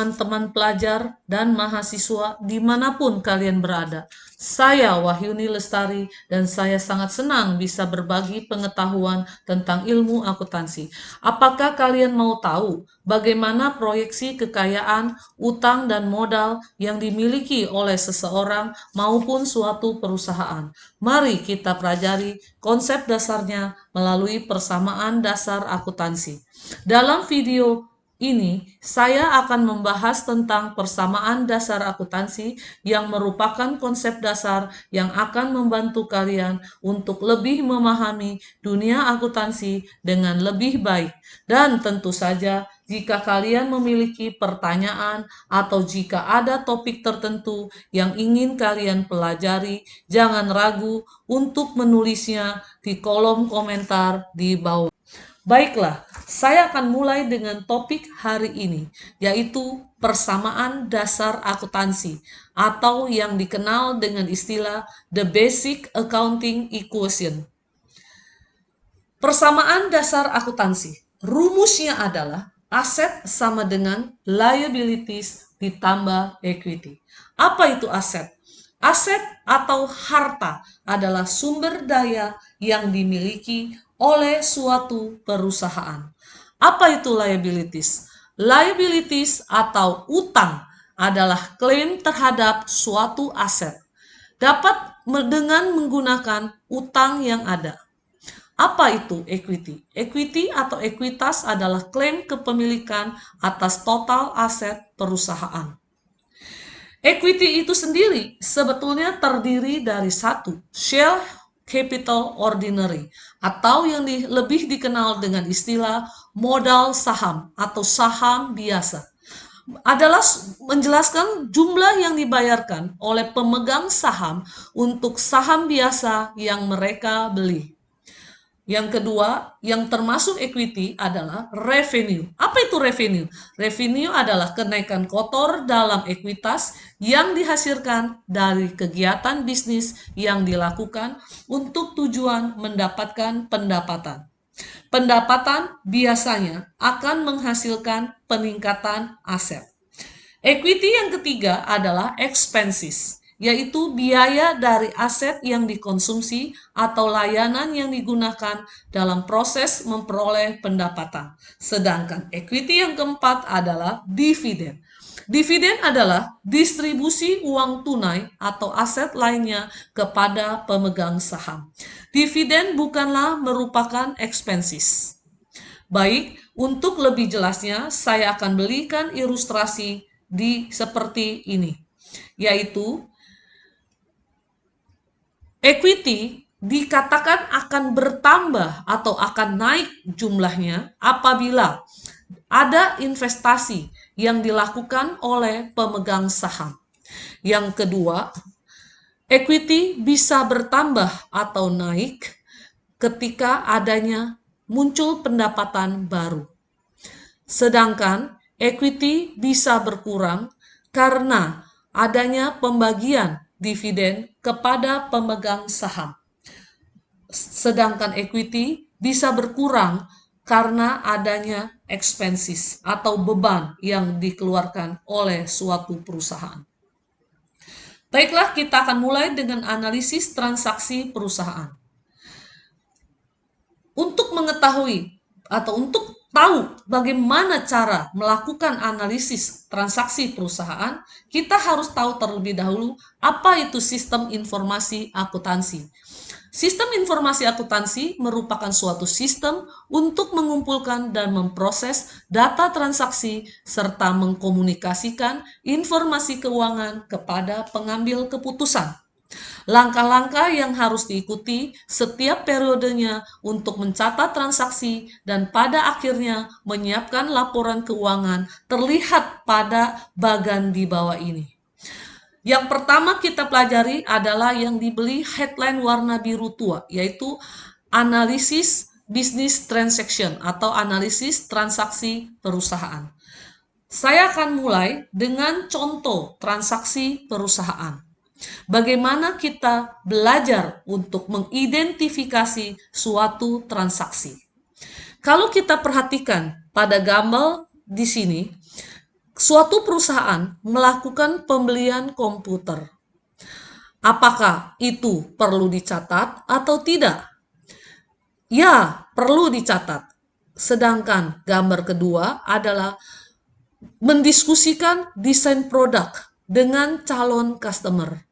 teman-teman pelajar dan mahasiswa dimanapun kalian berada. Saya Wahyuni Lestari dan saya sangat senang bisa berbagi pengetahuan tentang ilmu akuntansi. Apakah kalian mau tahu bagaimana proyeksi kekayaan, utang, dan modal yang dimiliki oleh seseorang maupun suatu perusahaan? Mari kita pelajari konsep dasarnya melalui persamaan dasar akuntansi. Dalam video ini, saya akan membahas tentang persamaan dasar akuntansi yang merupakan konsep dasar yang akan membantu kalian untuk lebih memahami dunia akuntansi dengan lebih baik. Dan tentu saja, jika kalian memiliki pertanyaan atau jika ada topik tertentu yang ingin kalian pelajari, jangan ragu untuk menulisnya di kolom komentar di bawah. Baiklah, saya akan mulai dengan topik hari ini, yaitu persamaan dasar akuntansi, atau yang dikenal dengan istilah The Basic Accounting Equation. Persamaan dasar akuntansi, rumusnya adalah aset sama dengan liabilities ditambah equity. Apa itu aset? Aset atau harta adalah sumber daya yang dimiliki oleh suatu perusahaan. Apa itu liabilities? Liabilities atau utang adalah klaim terhadap suatu aset. Dapat dengan menggunakan utang yang ada. Apa itu equity? Equity atau ekuitas adalah klaim kepemilikan atas total aset perusahaan. Equity itu sendiri sebetulnya terdiri dari satu, share capital ordinary, atau yang lebih dikenal dengan istilah modal saham atau saham biasa. Adalah menjelaskan jumlah yang dibayarkan oleh pemegang saham untuk saham biasa yang mereka beli. Yang kedua, yang termasuk equity adalah revenue. Apa itu revenue? Revenue adalah kenaikan kotor dalam ekuitas yang dihasilkan dari kegiatan bisnis yang dilakukan untuk tujuan mendapatkan pendapatan. Pendapatan biasanya akan menghasilkan peningkatan aset. Equity yang ketiga adalah expenses, yaitu biaya dari aset yang dikonsumsi atau layanan yang digunakan dalam proses memperoleh pendapatan. Sedangkan equity yang keempat adalah dividen. Dividen adalah distribusi uang tunai atau aset lainnya kepada pemegang saham. Dividen bukanlah merupakan expenses. Baik, untuk lebih jelasnya saya akan berikan ilustrasi di seperti ini, yaitu equity dikatakan akan bertambah atau akan naik jumlahnya apabila ada investasi yang dilakukan oleh pemegang saham. Yang kedua, equity bisa bertambah atau naik ketika adanya muncul pendapatan baru. Sedangkan equity bisa berkurang karena adanya pembagian dividen kepada pemegang saham. Sedangkan equity bisa berkurang karena adanya expenses atau beban yang dikeluarkan oleh suatu perusahaan. Baiklah, kita akan mulai dengan analisis transaksi perusahaan. Untuk mengetahui atau untuk tahu bagaimana cara melakukan analisis transaksi perusahaan, kita harus tahu terlebih dahulu apa itu sistem informasi akuntansi. Sistem informasi akuntansi merupakan suatu sistem untuk mengumpulkan dan memproses data transaksi serta mengkomunikasikan informasi keuangan kepada pengambil keputusan. Langkah-langkah yang harus diikuti setiap periodenya untuk mencatat transaksi dan pada akhirnya menyiapkan laporan keuangan terlihat pada bagan di bawah ini. Yang pertama kita pelajari adalah yang diberi headline warna biru tua, yaitu analisis business transaction atau analisis transaksi perusahaan. Saya akan mulai dengan contoh transaksi perusahaan. Bagaimana kita belajar untuk mengidentifikasi suatu transaksi. Kalau kita perhatikan pada gambar di sini, suatu perusahaan melakukan pembelian komputer. Apakah itu perlu dicatat atau tidak? Ya, perlu dicatat. Sedangkan gambar kedua adalah mendiskusikan desain produk dengan calon customer.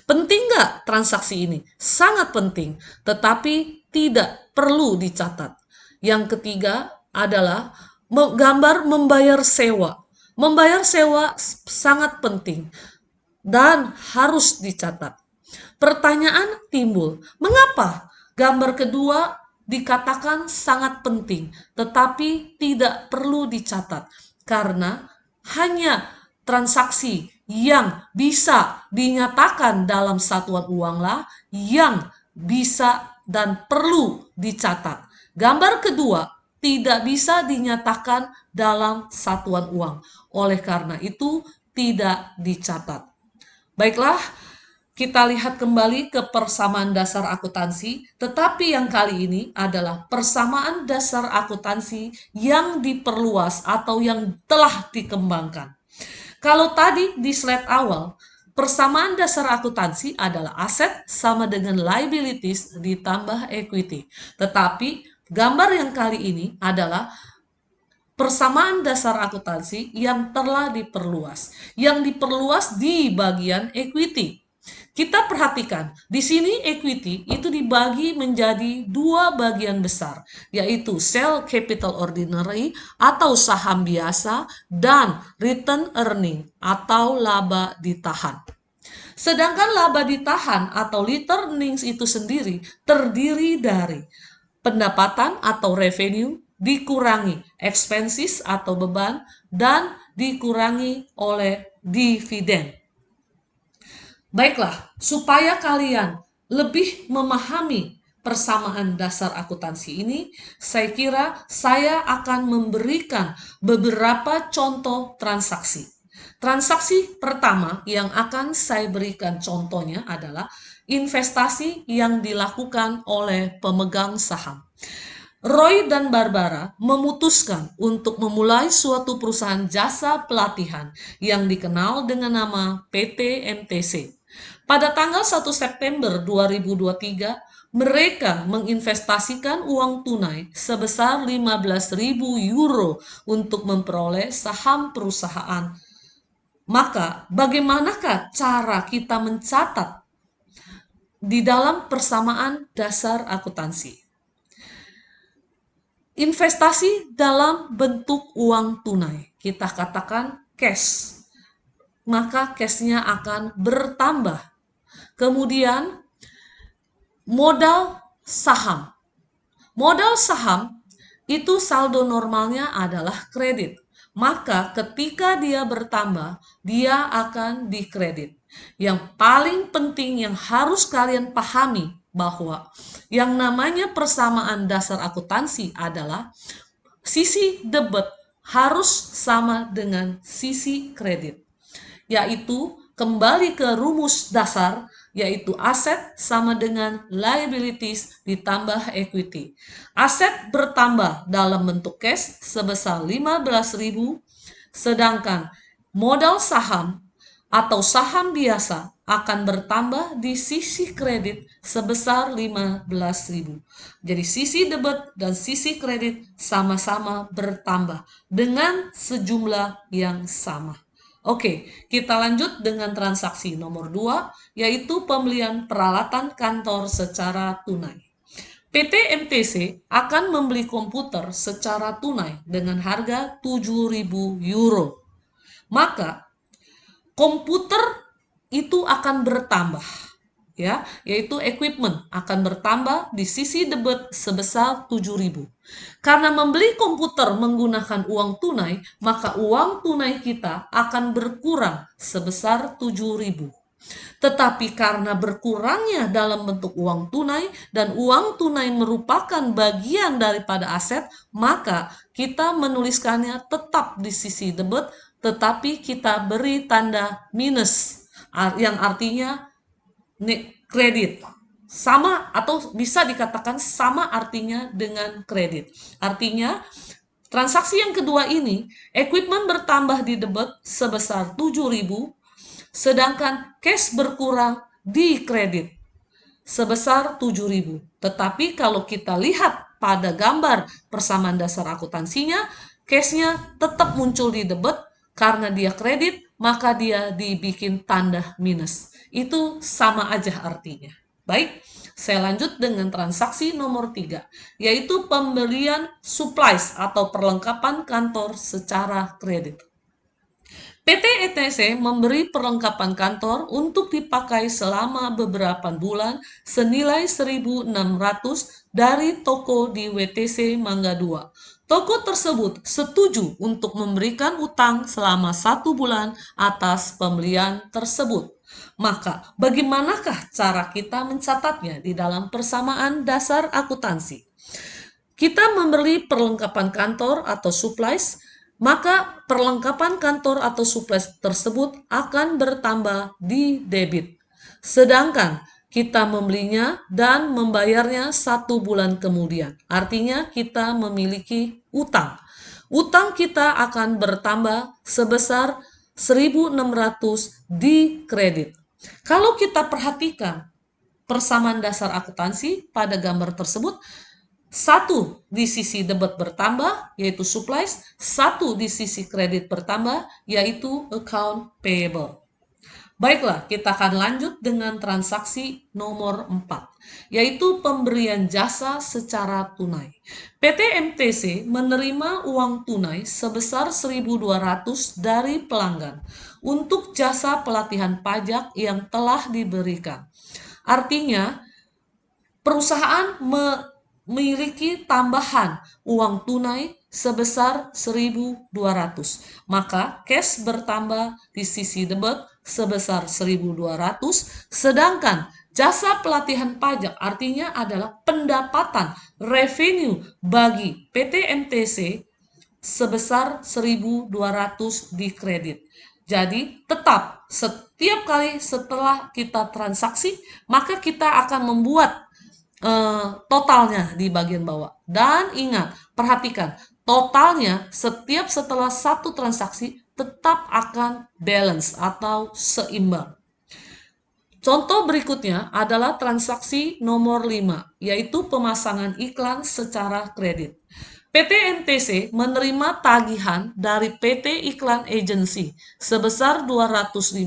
Penting nggak transaksi ini? Sangat penting, tetapi tidak perlu dicatat. Yang ketiga adalah gambar membayar sewa. Membayar sewa sangat penting dan harus dicatat. Pertanyaan timbul, mengapa gambar kedua dikatakan sangat penting, tetapi tidak perlu dicatat? Karena hanya transaksi yang bisa dinyatakan dalam satuan uanglah yang bisa dan perlu dicatat. Gambar kedua tidak bisa dinyatakan dalam satuan uang. Oleh karena itu, tidak dicatat. Baiklah, kita lihat kembali ke persamaan dasar akuntansi, tetapi yang kali ini adalah persamaan dasar akuntansi yang diperluas atau yang telah dikembangkan. Kalau tadi di slide awal, persamaan dasar akuntansi adalah aset sama dengan liabilities ditambah equity. Tetapi gambar yang kali ini adalah persamaan dasar akuntansi yang telah diperluas. Yang diperluas di bagian equity. Kita perhatikan, di sini equity itu dibagi menjadi dua bagian besar, yaitu share capital ordinary atau saham biasa dan return earning atau laba ditahan. Sedangkan laba ditahan atau return earnings itu sendiri terdiri dari pendapatan atau revenue dikurangi expenses atau beban dan dikurangi oleh dividen. Baiklah, supaya kalian lebih memahami persamaan dasar akuntansi ini, saya kira saya akan memberikan beberapa contoh transaksi. Transaksi pertama yang akan saya berikan contohnya adalah investasi yang dilakukan oleh pemegang saham. Roy dan Barbara memutuskan untuk memulai suatu perusahaan jasa pelatihan yang dikenal dengan nama PT MTC. Pada tanggal 1 September 2023, mereka menginvestasikan uang tunai sebesar 15.000 euro untuk memperoleh saham perusahaan. Maka, bagaimanakah cara kita mencatat di dalam persamaan dasar akuntansi? Investasi dalam bentuk uang tunai, kita katakan cash, maka cashnya akan bertambah. Kemudian modal saham. Modal saham itu saldo normalnya adalah kredit. Maka ketika dia bertambah, dia akan dikredit. Yang paling penting yang harus kalian pahami bahwa yang namanya persamaan dasar akuntansi adalah sisi debit harus sama dengan sisi kredit, yaitu kembali ke rumus dasar, yaitu aset sama dengan liabilities ditambah equity. Aset bertambah dalam bentuk cash sebesar 15.000, sedangkan modal saham atau saham biasa akan bertambah di sisi kredit sebesar 15.000. Jadi sisi debit dan sisi kredit sama-sama bertambah dengan sejumlah yang sama. Oke, kita lanjut dengan transaksi nomor 2, yaitu pembelian peralatan kantor secara tunai. PT MTC akan membeli komputer secara tunai dengan harga 7.000 euro. Maka komputer itu akan bertambah, ya, yaitu equipment akan bertambah di sisi debit sebesar 7.000. Karena membeli komputer menggunakan uang tunai, maka uang tunai kita akan berkurang sebesar 7.000. Tetapi karena berkurangnya dalam bentuk uang tunai dan uang tunai merupakan bagian daripada aset, maka kita menuliskannya tetap di sisi debit, tetapi kita beri tanda minus yang artinya kredit. Sama atau bisa dikatakan sama artinya dengan kredit. Artinya Transaksi yang kedua ini, equipment bertambah di debit sebesar 7.000, sedangkan cash berkurang di kredit sebesar 7.000. Tetapi kalau kita lihat pada gambar persamaan dasar akuntansinya, cashnya tetap muncul di debit karena dia kredit, maka dia dibikin tanda minus. Itu sama aja artinya. Baik, saya lanjut dengan transaksi nomor 3, yaitu pembelian supplies atau perlengkapan kantor secara kredit. PT ETC memberi perlengkapan kantor untuk dipakai selama beberapa bulan senilai 1.600 dari toko di WTC Mangga 2. Toko tersebut setuju untuk memberikan utang selama 1 bulan atas pembelian tersebut. Maka, bagaimanakah cara kita mencatatnya di dalam persamaan dasar akuntansi? Kita membeli perlengkapan kantor atau supplies, maka perlengkapan kantor atau supplies tersebut akan bertambah di debit. Sedangkan kita membelinya dan membayarnya 1 bulan kemudian. Artinya kita memiliki utang. Utang kita akan bertambah sebesar 1.600 di kredit. Kalau kita perhatikan persamaan dasar akuntansi pada gambar tersebut, satu di sisi debit bertambah, yaitu supplies, satu di sisi kredit bertambah, yaitu account payable. Baiklah, kita akan lanjut dengan transaksi nomor 4, yaitu pemberian jasa secara tunai. PT MTC menerima uang tunai sebesar 1.200 dari pelanggan untuk jasa pelatihan pajak yang telah diberikan. Artinya, perusahaan memiliki tambahan uang tunai sebesar 1.200. Maka cash bertambah di sisi debit sebesar 1.200, sedangkan jasa pelatihan pajak artinya adalah pendapatan revenue bagi PT MTC sebesar 1.200 di kredit. Jadi tetap setiap kali setelah kita transaksi, maka kita akan membuat totalnya di bagian bawah. Dan ingat, perhatikan, totalnya setiap setelah satu transaksi tetap akan balance atau seimbang. Contoh berikutnya adalah transaksi nomor 5, yaitu pemasangan iklan secara kredit. PT MTC menerima tagihan dari PT Iklan Agency sebesar 250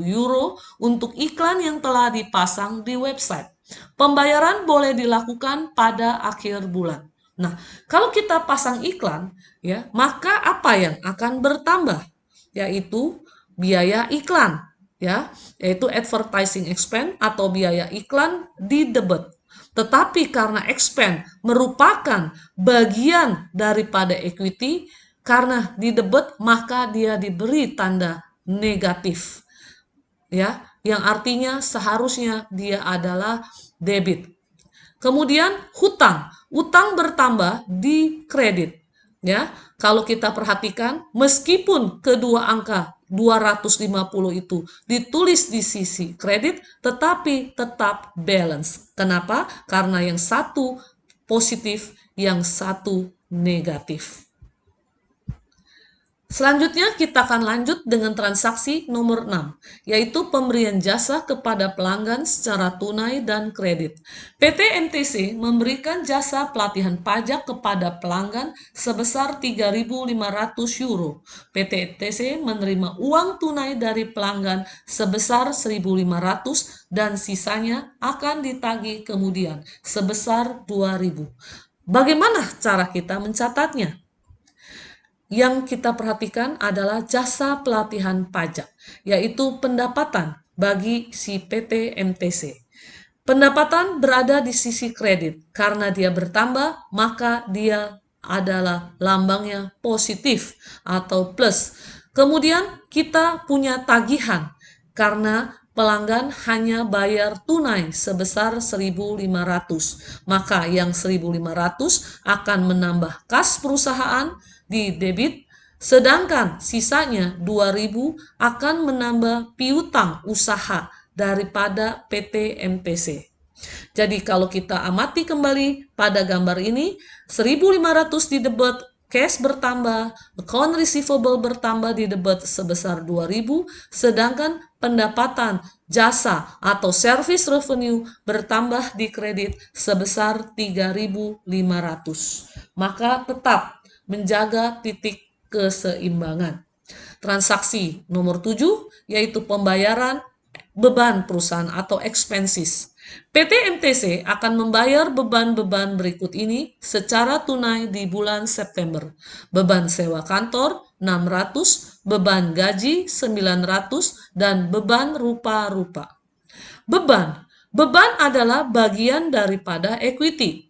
euro untuk iklan yang telah dipasang di website. Pembayaran boleh dilakukan pada akhir bulan. Nah, kalau kita pasang iklan, ya, maka apa yang akan bertambah? Yaitu biaya iklan, ya, yaitu advertising expense atau biaya iklan di debit. Tetapi karena expense merupakan bagian daripada equity, karena di debit maka dia diberi tanda negatif, ya, yang artinya seharusnya dia adalah debit. Kemudian hutang, utang bertambah di kredit. Ya, kalau kita perhatikan, meskipun kedua angka 250 itu ditulis di sisi kredit, tetapi tetap balance. Kenapa? Karena yang satu positif, yang satu negatif. Selanjutnya kita akan lanjut dengan transaksi nomor 6, yaitu pemberian jasa kepada pelanggan secara tunai dan kredit. PT MTC memberikan jasa pelatihan pajak kepada pelanggan sebesar 3.500 euro. PT MTC menerima uang tunai dari pelanggan sebesar 1.500 dan sisanya akan ditagih kemudian sebesar 2.000. Bagaimana cara kita mencatatnya? Yang kita perhatikan adalah jasa pelatihan pajak, yaitu pendapatan bagi si PT MTC. Pendapatan berada di sisi kredit, karena dia bertambah, maka dia adalah lambangnya positif atau plus. Kemudian kita punya tagihan, karena pelanggan hanya bayar tunai sebesar 1.500. Maka yang 1.500 akan menambah kas perusahaan di debit, sedangkan sisanya 2.000 akan menambah piutang usaha daripada PT MTC. Jadi kalau kita amati kembali pada gambar ini, 1.500 di debit, cash bertambah, account receivable bertambah di debit sebesar 2.000, sedangkan pendapatan jasa atau service revenue bertambah di kredit sebesar 3.500. Maka tetap menjaga titik keseimbangan. Transaksi nomor 7 yaitu pembayaran beban perusahaan atau expenses. PT MTC akan membayar beban-beban berikut ini secara tunai di bulan September. Beban sewa kantor 600, beban gaji 900, dan beban rupa-rupa. Beban adalah bagian daripada equity.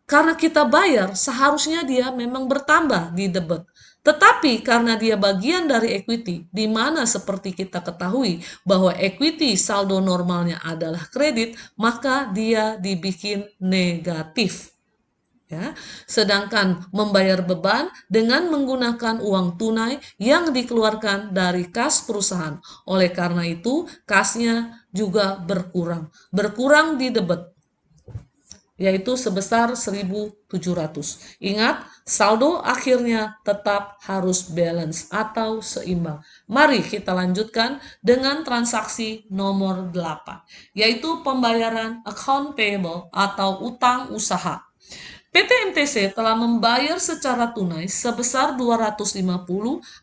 Karena kita bayar, seharusnya dia memang bertambah di debit. Tetapi karena dia bagian dari equity, di mana seperti kita ketahui bahwa equity saldo normalnya adalah kredit, maka dia dibikin negatif. Ya. Sedangkan membayar beban dengan menggunakan uang tunai yang dikeluarkan dari kas perusahaan. Oleh karena itu, kasnya juga berkurang. Berkurang di debit, yaitu sebesar 1.700. Ingat, saldo akhirnya tetap harus balance atau seimbang. Mari kita lanjutkan dengan transaksi nomor 8, yaitu pembayaran account payable atau utang usaha. PT MTC telah membayar secara tunai sebesar 250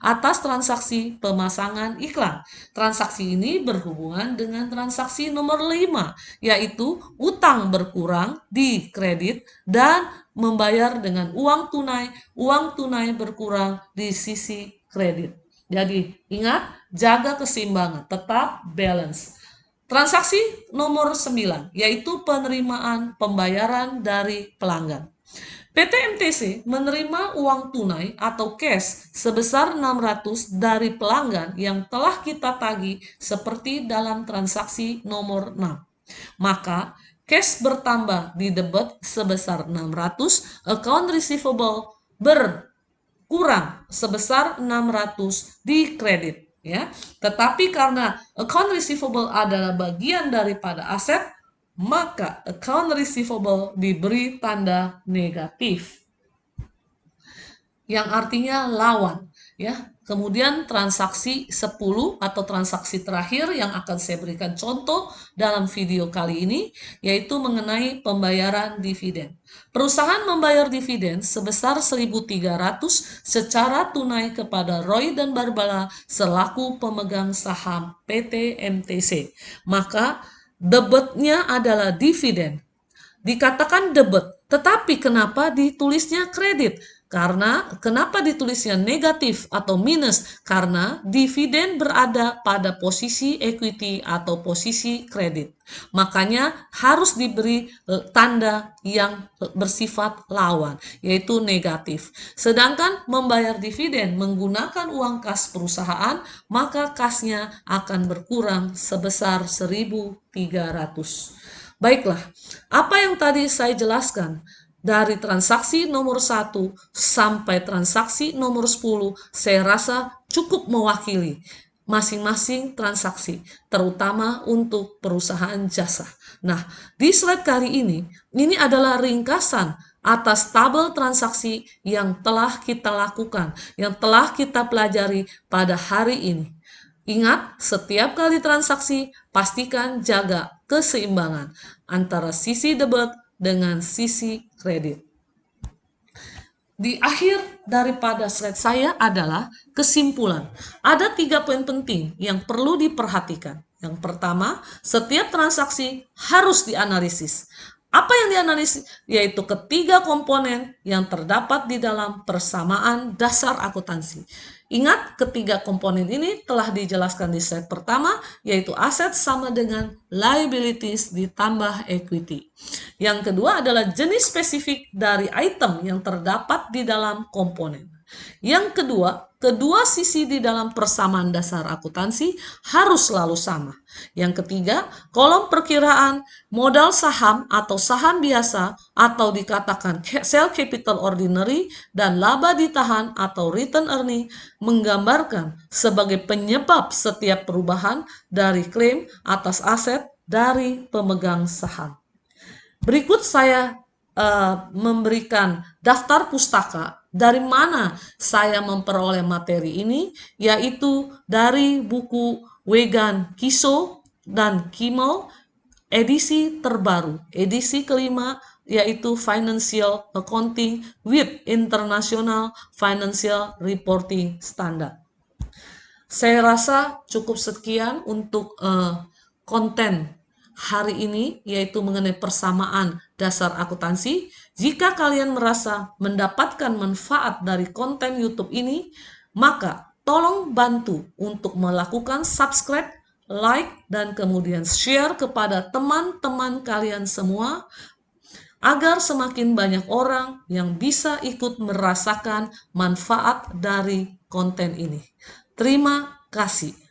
atas transaksi pemasangan iklan. Transaksi ini berhubungan dengan transaksi nomor 5, yaitu utang berkurang di kredit dan membayar dengan uang tunai berkurang di sisi kredit. Jadi ingat, jaga keseimbangan, tetap balance. Transaksi nomor 9, yaitu penerimaan pembayaran dari pelanggan. PT MTC menerima uang tunai atau cash sebesar 600 dari pelanggan yang telah kita tagih seperti dalam transaksi nomor 6. Maka cash bertambah di debit sebesar 600, account receivable berkurang sebesar 600 di kredit. Ya. Tetapi karena account receivable adalah bagian daripada aset, maka account receivable diberi tanda negatif, yang artinya lawan. Ya. Kemudian transaksi 10 atau transaksi terakhir yang akan saya berikan contoh dalam video kali ini, yaitu mengenai pembayaran dividen. Perusahaan membayar dividen sebesar 1.300 secara tunai kepada Roy dan Barbara selaku pemegang saham PT MTC. Maka debitnya adalah dividen. Dikatakan debit, tetapi kenapa ditulisnya kredit? Karena kenapa ditulisnya negatif atau minus? Karena dividen berada pada posisi equity atau posisi kredit. Makanya harus diberi tanda yang bersifat lawan, yaitu negatif. Sedangkan membayar dividen menggunakan uang kas perusahaan, maka kasnya akan berkurang sebesar 1.300. Baiklah, apa yang tadi saya jelaskan dari transaksi nomor 1 sampai transaksi nomor 10, saya rasa cukup mewakili masing-masing transaksi, terutama untuk perusahaan jasa. Nah, di slide kali ini adalah ringkasan atas tabel transaksi yang telah kita lakukan, yang telah kita pelajari pada hari ini. Ingat, setiap kali transaksi, pastikan jaga keseimbangan antara sisi debit dengan sisi kredit. Di akhir daripada slide saya adalah kesimpulan. Ada 3 poin penting yang perlu diperhatikan. Yang pertama, setiap transaksi harus dianalisis. Apa yang dianalisis? Yaitu ketiga komponen yang terdapat di dalam persamaan dasar akuntansi. Ingat, ketiga komponen ini telah dijelaskan di slide pertama, yaitu aset sama dengan liabilities ditambah equity. Yang kedua adalah jenis spesifik dari item yang terdapat di dalam komponen. Yang kedua sisi di dalam persamaan dasar akuntansi harus selalu sama. Yang ketiga, kolom perkiraan modal saham atau saham biasa atau dikatakan share capital ordinary dan laba ditahan atau return earning menggambarkan sebagai penyebab setiap perubahan dari klaim atas aset dari pemegang saham. Berikut saya memberikan daftar pustaka Dari mana saya memperoleh materi ini? Yaitu dari buku Wegan Kiso dan Kimmel, edisi terbaru, edisi kelima, yaitu Financial Accounting with International Financial Reporting Standard. Saya rasa cukup sekian untuk konten hari ini, yaitu mengenai persamaan dasar akuntansi. Jika kalian merasa mendapatkan manfaat dari konten YouTube ini, maka tolong bantu untuk melakukan subscribe, like, dan kemudian share kepada teman-teman kalian semua, agar semakin banyak orang yang bisa ikut merasakan manfaat dari konten ini. Terima kasih.